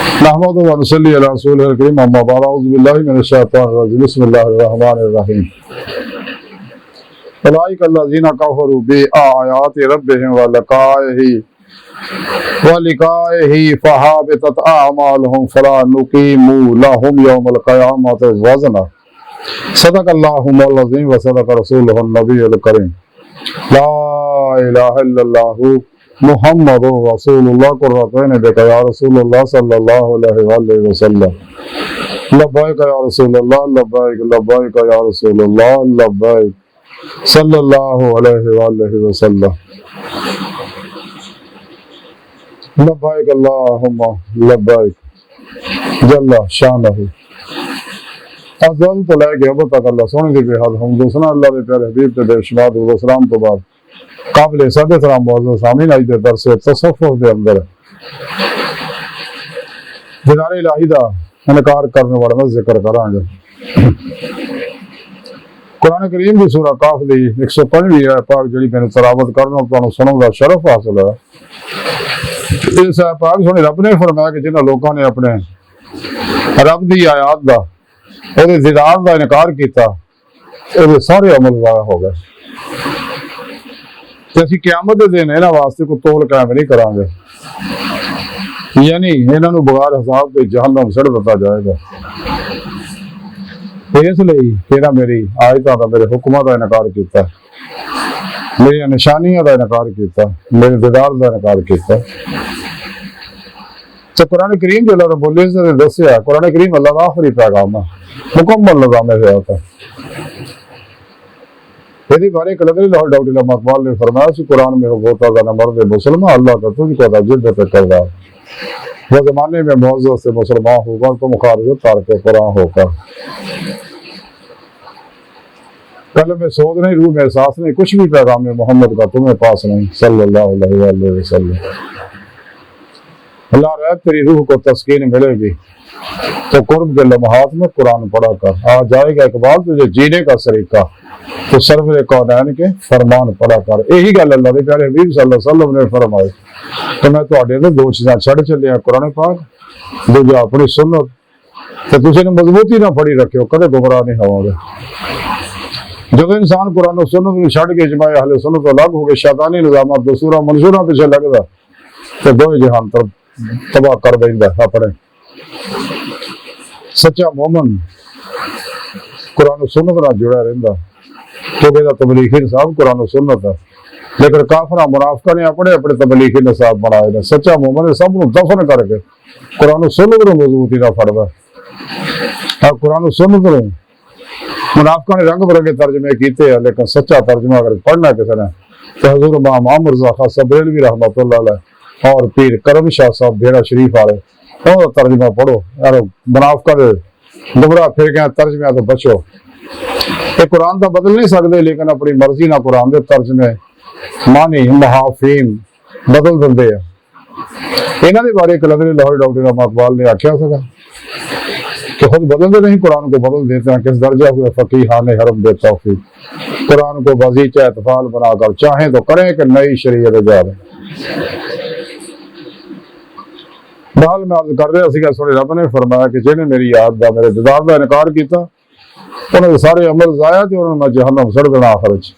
نحمد و نصلی علی رسول الکریم اما بعد اعوذ باللہ من الشیطان الرجیم بسم اللہ الرحمن الرحیم اولئک الذین کفروا بآیات ربہم ولقائہ فحبطت اعمالہم فلا نقیم لہم یوم القیامۃ وزنا صدق اللہ العظیم وصدق رسولہ النبی الکریم لا الہ الا اللہ محمد رسول اللہ قرۃ بک یا رسول اللہ صلی اللہ علیہ وآلہ وسلم لبیک یا رسول اللہ لبیک لبیک یا رسول اللہ لبیک صلی اللہ علیہ وآلہ وسلم لبیک اللہم لبیک جل شانہ افضل تو لے کے اب تک اللہ سونے دی بحاد ہم دوسرا اللہ دے پیارے حبیب تے بے شمار درود و سلام تو بعد قابل صد احترام معزز سامعین آج دے درس تصوف دے اندر دیدار الہی دا انکار کرنے والا میں ذکر کراں گا۔ قرآن کریم دی سورہ کاف دی 105ویں ہے پاک جڑی میں تلاوت کرنا تانوں سنوں دا شرف حاصل ہے۔ اس پاک سونے رب نے فرمایا کہ جنہاں لوکاں نے اپنے رب دی آیات دا اور دیدار دا انکار کیتا اور سارے عمل ضائع ہو گئے۔ تو اسی قیامت دے دن انہاں واسطے کو تول قائم نہیں کران گے، یعنی انہاں نو بغیر حساب دے جہنم سڑ دتا جائے گا۔ اس لیے تیرا میری آیتاں دا میرے حکماں دا انکار کیتا، میری نشانیاں دا انکار کیتا، میرے دیدار دا انکار کیتا۔ تو قرآن کریم جو اللہ رب العزت نے دسیا، قرآن کریم اللہ کا آخری پیغام ہے، مکمل نظام حیات ہے۔ میری بارے قلندری لاہور ڈاکٹر علامہ اقبال نے فرمایا کہ قرآن میں ہوتا تھا نہ مرد مسلمان اللہ کا تجھ کو تھا جد پہ کردار، وہ زمانے میں معزز سے مسلمان ہو کر تو مخارجت تارک قرآن ہو کر، قلب میں سوچ نہیں، روح میں احساس نہیں، کچھ بھی پیغام محمد کا تمہیں پاس نہیں صلی اللہ علیہ وآلہ وسلم۔ اللہ رہے تیری روح کو تسکین ملے گی تو قرب کے لمحات میں قرآن پڑھا کر، آ جائے گا اقبال تجھے جینے کا سریقہ تو سرور کونین کے فرمان پڑھا کر۔ یہی گل اللہ دے پیارے حبیب صلی اللہ علیہ وسلم نے فرمائی کہ میں تواڈے تے دو چیزاں چھڑ چلے ہیں، قرآن پاک دوجا اپنی سنت، تے تسی نے مضبوطی نہ پڑھی رکھو کدے گمراہ نہیں ہوو گے۔ جب انسان قرآن و سنت کو چھڑ کے اجماع اہل سنت تو الگ ہو کے شیطانی نظامات دستوراں منشوراں پیچھے لگدا تے دو جہان تباہ کر دیندا اپنے۔ سچا مومن قرآن و سنت نال جڑا رہندا کیونکہ دا تبلیغی نصاب قرآن و سنت ہے، لیکن کافراں منافقاں نے اپنے اپنے تبلیغی نصاب بنائے نے۔ سچا مومن سب نوں دفن کر کے قرآن و سنت نوں مضبوطی نال پڑھدا ہے۔ قرآن و سنت نوں منافقاں نے رنگ برنگے ترجمے کیتے ہیں، لیکن سچا ترجمہ اگر پڑھنا کسی نے تو حضور امام مرزا خاصہ بریلوی رحمۃ اللہ علیہ اور پیر کرم شاہ صاحب بھیڑا شریف والے اور ترجمہ پڑھو، یار منافقاں دے گمراہ پھر گئے ترجمے تو بچو۔ یہ قرآن تو بدل نہیں سکتے، لیکن اپنی مرضی نہ قرآن دے ترجمے معنی محافین بدل دے ہیں۔ انہاں دے بارے قلندری لاہور ڈاکٹر علامہ اقبال نے آکھیا سکا کہ خود بدلتے نہیں، قرآن کو بدل دیتے ہیں۔ کس درجہ ہوئے فقیحان حرم دے توفیق، قرآن کو بازیچہ اطفال بنا کر چاہیں تو کریں کہ نئی شریعت ایجاد۔ بحال میں عرض کر رہا سی کہ سونے رب نے فرمایا کہ جنہیں میری یاد دا میرے دیدار دا انکار کیتا انہوں نے سارے عمل ضائع تھے، انہوں نے میں جہنم سڑ دینا آخر وچ۔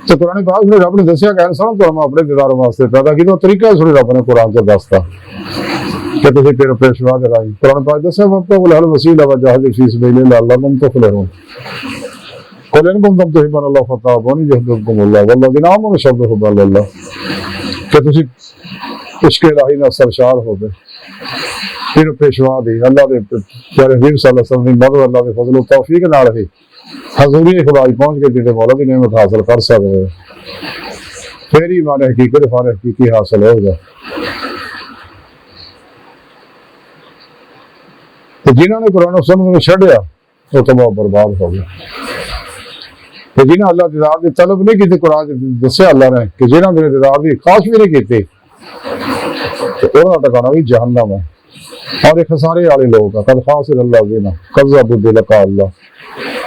تو قرآن پاک میں رب نے دسیا کہ انسان تو ہم اپنے دیدار واسطے پیدا کیتا، طریقہ سونے رب نے قرآن سے دستا کہ تسی پھر پیشوا دلائی۔ قرآن پاک دسیا وابتغوا الحل وسیلہ وجاہدوا فی سبیلہ لعلکم تفلحون، قل ان کنتم تحبون اللہ فتابعونی یحببکم اللہ والذین آمنوا اشد حبا للہ، کہ تسی عشق الہی نہ سرشار ہو گئے، پھر پیشوا دی اللہ دے پیارے حبیب صلی اللہ علیہ وسلم دی مدد، اللہ دے فضل و توفیق نال ہی حضوری خدا پہنچ کے جڑے مولا دی نعمت حاصل کر سکتے، پھر ہی ایمان حقیقت فان حقیقی حاصل ہوگا۔ تو جنہوں نے قرآن و سنت کو چھڑیا وہ تباہ برباد ہو گیا۔ تو جنہوں اللہ دیدار دی طلب نہیں کی، قرآن دسیا اللہ نے کہ جنہوں میرے دیدار دی خواہش بھی نہیں کی تو انہوں کا ٹھکانا بھی جہنم ہے، اور ایک خسارے والے لوگ ہیں۔ قد خاسر اللہ دینا کذبوا بلقاء اللہ،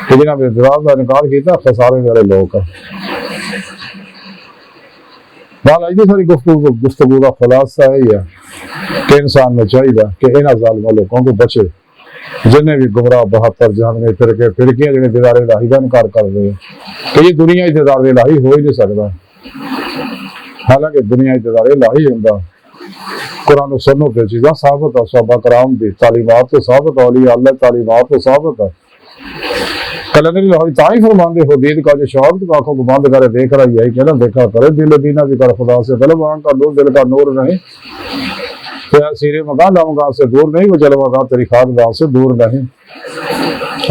کہ جنہوں میرے دیدار کا انکار کیتا خسارے والے لوگ ہیں۔ بال آئی ساری گفتگو کا خلاصہ ہے کہ انسان میں چاہیے کہ انہاں ظالم لوگوں کو بچے جنہیں بھی گمراہ 72 جہان میں فرقیاں جنہیں دیدار الہی کا انکار کر رہے ہیں کہ یہ دنیا دیدار الہی ہو ہی نہیں سکتا، حالانکہ دنیا دیدار الہی ہوندا قرآن و سنت کی چیزاں ثابت ہے، صحابہ کرام دی تعلیمات تو ثابت ہے، اولیاء اللہ تعلیمات تو ثابت ہے۔ کلندر لاہوری تائی فرماندے ہو دید کا جو شہادت کو آنکھوں کو بند کرے دیکھ رہا یہی کہنا دیکھا کرے دل دینا بھی کر خدا سے طلب آنکھ کا نور دل کا نور نہیں، سیرے مکان لامگاہ سے دور نہیں، وہ جلوہ گاہ تیری خاندان سے دور نہیں۔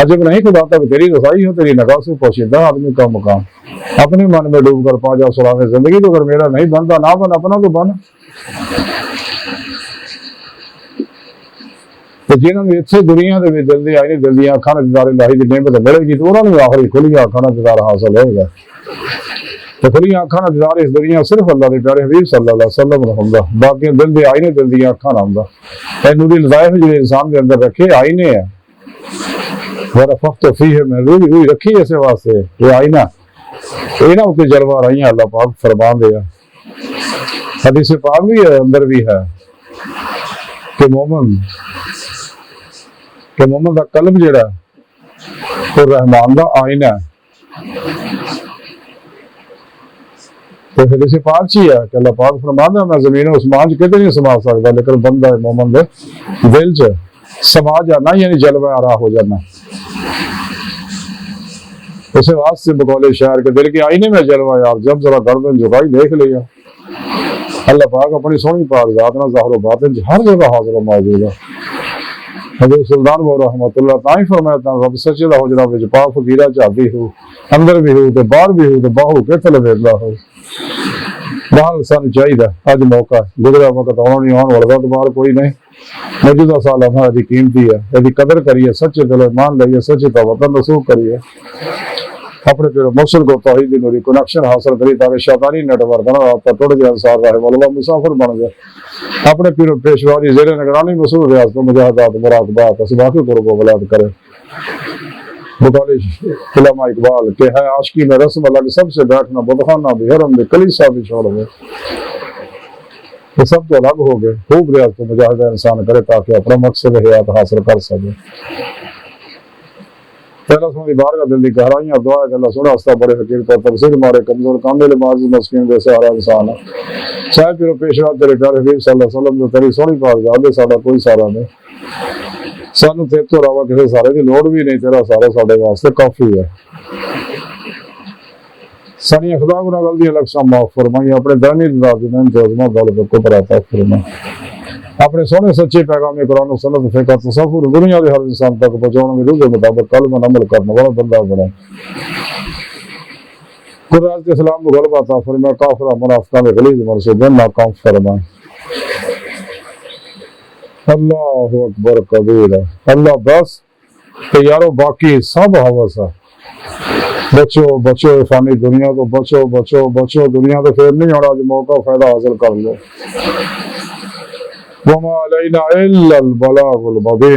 عجب نہیں خدا تک تیری رسائی ہو تیری نگاہ سے پوشیدہ آدمی کا مقام، اپنے من میں ڈوب کر پا جا سراغ زندگی، تو اگر میرا نہیں بنتا نہ بن اپنا تو بن۔ تو جنہوں نے اتنے دنیا کے دل دی آئی دل دیا اکھاں دیدار الہی دی نعمت ملے گی تو انہوں نے آخری کھلی اکھاں دیدار حاصل ہوگا۔ تو کھلی اکھاں دیدار اس دنیا صرف اللہ کے پیارے حبیب صلی اللہ علیہ وسلم نے ہوندا، باقی دل دے آئینے دل دیا اکھاں نہ ہوندا۔ اے نوری لطائف جو انسان کے اندر رکھے آئینے ہیں، ورفقت فیہ میں روح رکھی ایسے واسطے یہ آئینہ انہاں اتنے جلوہ رہی ہیں، اللہ پاک فرمان دیا۔ حدیث پاک بھی ہے اندر بھی ہے کہ مومن دا قلب جڑا ہے وہ رحمان دا آئینہ ہے۔ تو حدیث پاک چی ہے کہ اللہ پاک فرماتا ہے میں زمین و اسمان کتے نہیں سما سکتا لیکن بندہ مومن دے دل چ سما جانا یعنی جلوہ آرا ہو جانا۔ اسے واسطے بقول شاعر کے دل کے آئینے میں جلوہ یار جب ذرا گردن جھکائی دیکھ لیا۔ اللہ پاک اپنی سونی پاک ذات نہ ظاہر و باطن ہر جگہ حاضر و موجود ہے۔ حضرت سلطان بہو رحمۃ اللہ تعالی فرماتا رب سچے دا حجرہ وچ پاک فقیرہ چاہتی ہو اندر بھی ہو تے باہر بھی ہو تے باہو کتھے ویکھدا ہو۔ بہر سانو چاہیے اج موقع گزرا وقت آنا نہیں آن والا تو باہر کوئی نہیں، موجودہ سال ہماری قیمتی ہے، یہ قدر کریے، سچے دل ایمان لئیے، سچے کا وطن رسوخ کریے، اپنے پھر مرشد کو توحید دی نوری کنیکشن حاصل کری تاکہ شیطانی نیٹ ورک نہ رابطہ ٹوٹ جائے، انصار رہے مولا مسافر بن جائے، اپنے پیر پیشوا دی زیر نگرانی مسئول ریاض کو مجاہدات مراقبات اسباقی قرب و ولاد کرے۔ بقول علامہ اقبال کہ ہے عاشقی میں رسم اللہ کے سب سے بیٹھنا بدخانہ بھی حرم بھی کلیسا بھی چھوڑ دے، یہ سب تو الگ ہو گئے، خوب ریاض کو مجاہدہ انسان کرے تاکہ اپنا مقصد حیات حاصل کر سکے۔ پہلا سمجھی بار کا دل دی گہرائیاں دعا ہے کہ اللہ سونا ہستا بڑے حقیر پر تفسیر مارے کمزور کامل معاذ مسکین بے سہارا انسان ہے۔ چاہے پھر پیشوا تیرے پیارے حبیب صلی اللہ علیہ وسلم جو تیری سونی پاک ذات دے ساڈا کوئی سارا نہیں، سانو تیرے تو علاوہ کسی سارے کی لوڑ بھی نہیں، تیرا سارا ساڈے واسطے کافی ہے۔ سانی خدا گناہ غلطیاں لکشاں معاف فرمائی، اپنے دائمی داد میں انتظامات دولت کو براتا فرمائی، اپنے سونے سچے پیغام قرآن و سنت فقہ تصور دنیا کے ہر انسان تک پہنچانے میں روح کے مطابق کلمہ عمل کرنے والا بندہ بنائے۔ قرآن کے اسلام کو غلبہ عطا فرمائے، کافرہ منافقان غلیظ منصوبے ناکام فرمائے۔ اللہ اکبر کبیرہ، اللہ بس کہ یارو باقی سب حوث ہے، بچو بچو فانی دنیا کو، بچو بچو بچو دنیا تو پھر نہیں ہونا، جو موقع فائدہ حاصل کر لو۔ وما علینا الا البلاغ المبین۔